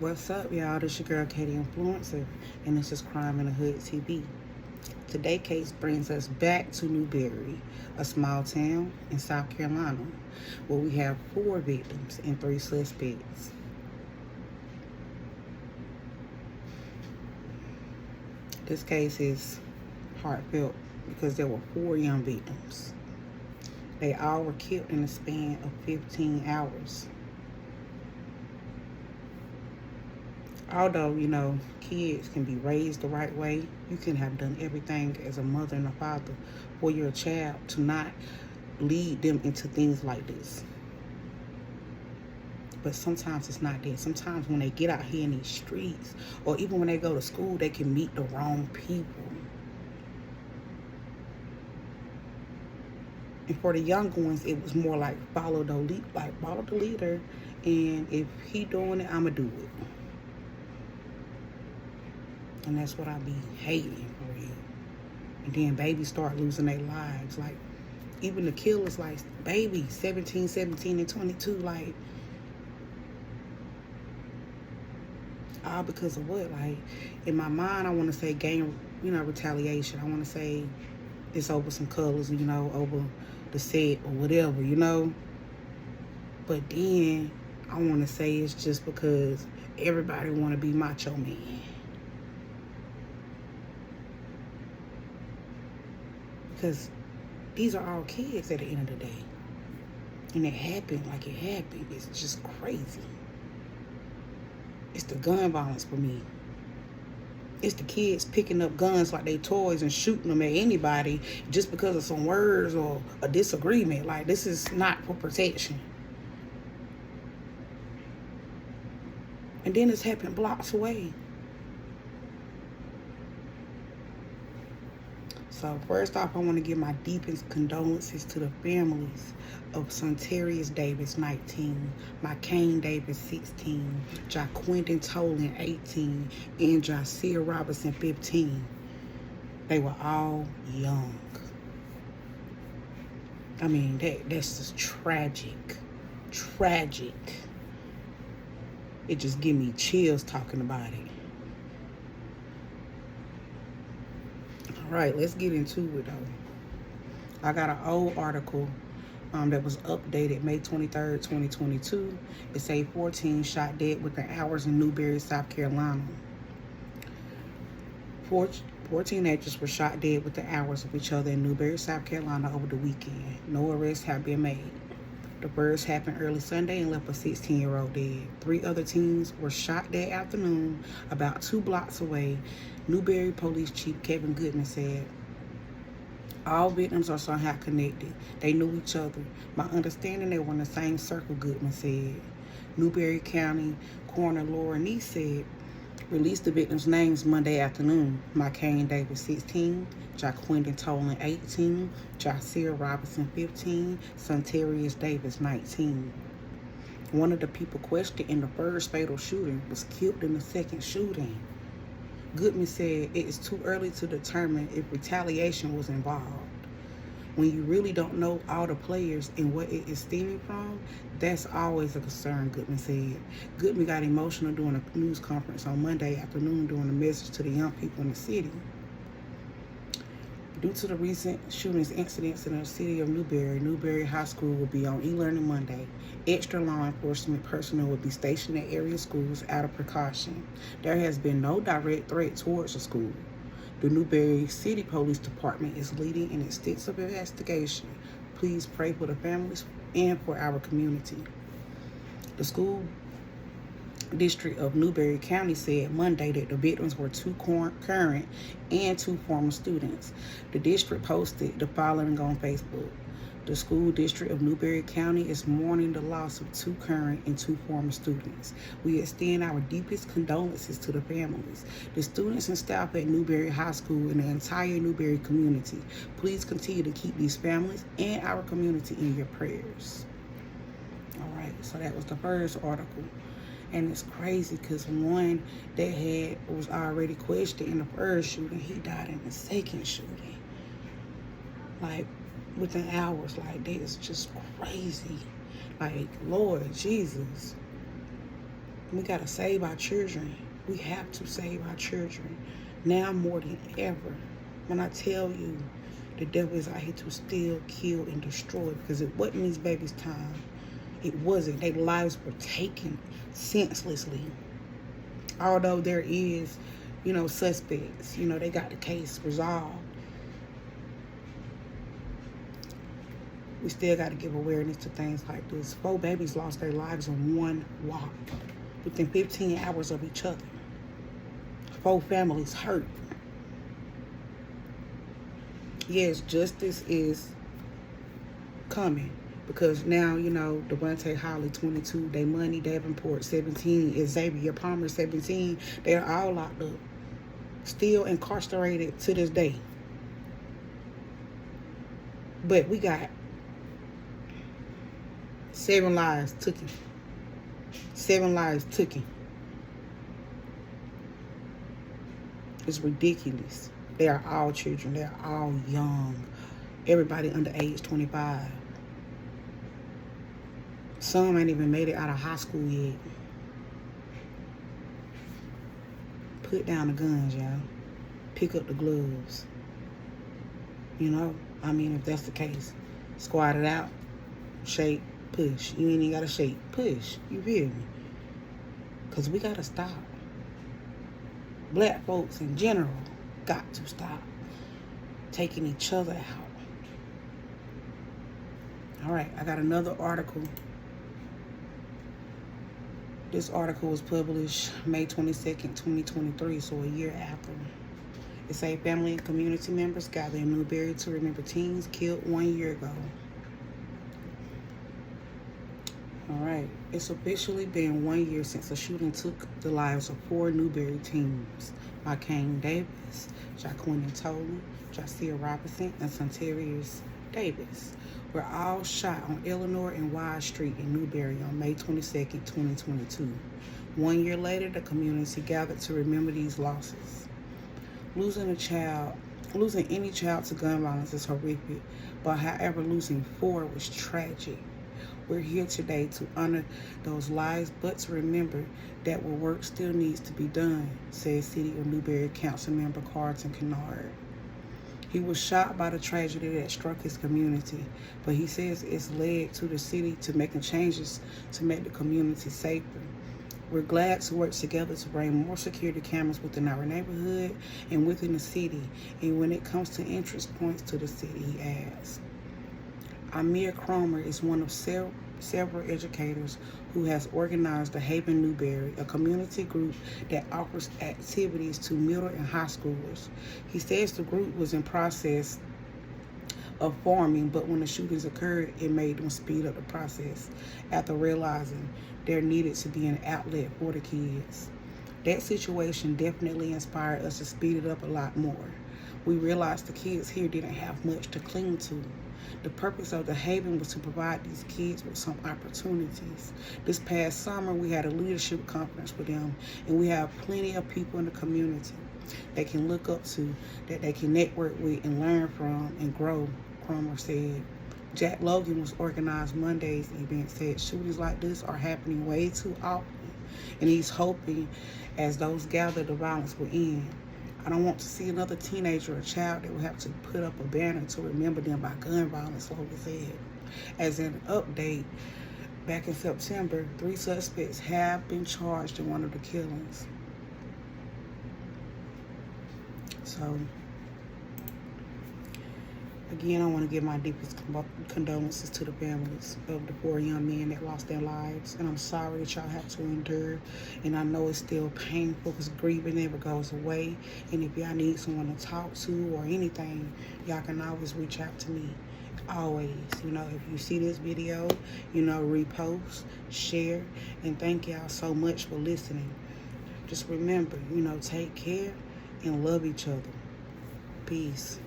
What's up, y'all? This your girl, Katie Influencer, and this is Crime in the Hood TV. Today's case brings us back to Newberry, a small town in South Carolina, where we have 4 victims and 3 suspects. This case is heartfelt because there were 4 young victims. They all were killed in a span of 15 hours. Although, kids can be raised the right way, you can have done everything as a mother and a father for your child to not lead them into things like this. But sometimes it's not that. Sometimes when they get out here in these streets, or even when they go to school, they can meet the wrong people. And for the young ones, it was more like follow the leader, and if he doing it, I'ma do it. And that's what I be hating for real. And then babies start losing their lives. Like, even the killers, like, babies, 17, and 22, like, all because of what? Like, in my mind, I want to say gang, retaliation. I want to say it's over some colors, over the set or whatever. But then I want to say it's just because everybody want to be macho man. Because these are all kids at the end of the day. And it happened like it happened. It's just crazy. It's the gun violence for me. It's the kids picking up guns like they toys and shooting them at anybody just because of some words or a disagreement. Like, this is not for protection. And then it's happened blocks away. So first off, I want to give my deepest condolences to the families of Sonterrious Davis, 19, Mykain Davis, 16, Jahquindon Toland, 18, and Jhisere Robinson, 15. They were all young. I mean, that's just tragic. Tragic. It just gives me chills talking about it. All right, let's get into it though. I got an old article that was updated May 23rd, 2022. It say 14 shot dead within hours in Newberry, South Carolina. 4 teenagers were shot dead within hours of each other in Newberry, South Carolina over the weekend. No arrests have been made. The burst happened early Sunday and left a 16-year-old dead. 3 other teens were shot that afternoon about 2 blocks away. Newberry Police Chief Kevin Goodman said, all victims are somehow connected. They knew each other. My understanding they were in the same circle, Goodman said. Newberry County Coroner Laura Neese said, released the victims' names Monday afternoon. Mykain Davis, 16, Jahquindon Toland, 18, Jhisere Robinson, 15, Sonterrious Davis, 19. One of the people questioned in the first fatal shooting was killed in the second shooting. Goodman said it is too early to determine if retaliation was involved. When you really don't know all the players and what it is stemming from, that's always a concern, Goodman said. Goodman got emotional during a news conference on Monday afternoon during a message to the young people in the city. Due to the recent shootings incidents in the city of Newberry High School will be on e-learning Monday. Extra law enforcement personnel will be stationed at area schools out of precaution. There has been no direct threat towards the school. The Newberry City Police Department is leading an extensive investigation. Please pray for the families and for our community. The school district of Newberry County said Monday that the victims were 2 current and 2 former students. The district posted the following on Facebook. The school district of Newberry County is mourning the loss of 2 current and 2 former students. We extend our deepest condolences to the families, the students and staff at Newberry High School, and the entire Newberry community. Please continue to keep these families and our community in your prayers. All right, so that was the first article. And it's crazy because one that was already questioned in the first shooting, he died in the second shooting. Like, within hours. Like, that is just crazy. Like, Lord Jesus. We got to save our children. We have to save our children now more than ever. When I tell you, the devil is out here to steal, kill, and destroy, because it wasn't these babies' time. It wasn't. Their lives were taken senselessly. Although there is, suspects, they got the case resolved. We still got to give awareness to things like this. 4 babies lost their lives in one walk within 15 hours of each other. 4 families hurt. Yes, justice is coming, because now, Devontae Holly, 22, Money Davenport, 17, Xavier Palmer, 17, they're all locked up, still incarcerated to this day. But we got 7 lives taken. 7 lives taken. It's ridiculous. They are all children. They are all young. Everybody under age 25. Some ain't even made it out of high school yet. Put down the guns, y'all. Pick up the gloves. If that's the case. Squat it out. Shake. Push. You ain't even got to shake. Push. You feel me? Because we got to stop. Black folks in general got to stop taking each other out. All right, I got another article. This article was published May 22nd, 2023, so a year after. It say family and community members gather in Newberry to remember teens killed 1 year ago. All right, it's officially been 1 year since a shooting took the lives of 4 Newberry teens. Mykain Davis, Jahquindon Toland, Jhisere Robinson, and Sonterrious Davis were all shot on Eleanor and Wide Street in Newberry on May 22nd, 2022. 1 year later, the community gathered to remember these losses. Losing any child to gun violence is horrific, but however, losing 4 was tragic. We're here today to honor those lives, but to remember that work still needs to be done, said City of Newberry Councilmember Carlton Kennard. He was shocked by the tragedy that struck his community, but he says it's led to the city to making changes to make the community safer. We're glad to work together to bring more security cameras within our neighborhood and within the city, and when it comes to entrance points to the city, he adds. Amir Cromer is one of several educators who has organized the Haven Newberry, a community group that offers activities to middle and high schoolers. He says the group was in process of forming, but when the shootings occurred, it made them speed up the process after realizing there needed to be an outlet for the kids. That situation definitely inspired us to speed it up a lot more. We realized the kids here didn't have much to cling to. The purpose of the Haven was to provide these kids with some opportunities. This past summer, we had a leadership conference with them, and we have plenty of people in the community they can look up to, that they can network with and learn from and grow, Cromer said. Jack Logan was organized Monday's event, said shootings like this are happening way too often, and he's hoping as those gather, the violence will end. I don't want to see another teenager or child that will have to put up a banner to remember them by gun violence, Logan said. As an update, back in September, 3 suspects have been charged in one of the killings. So, again, I want to give my deepest condolences to the families of the 4 young men that lost their lives. And I'm sorry that y'all have to endure. And I know it's still painful because grieving never goes away. And if y'all need someone to talk to or anything, y'all can always reach out to me. Always. If you see this video, repost, share. And thank y'all so much for listening. Just remember, take care and love each other. Peace.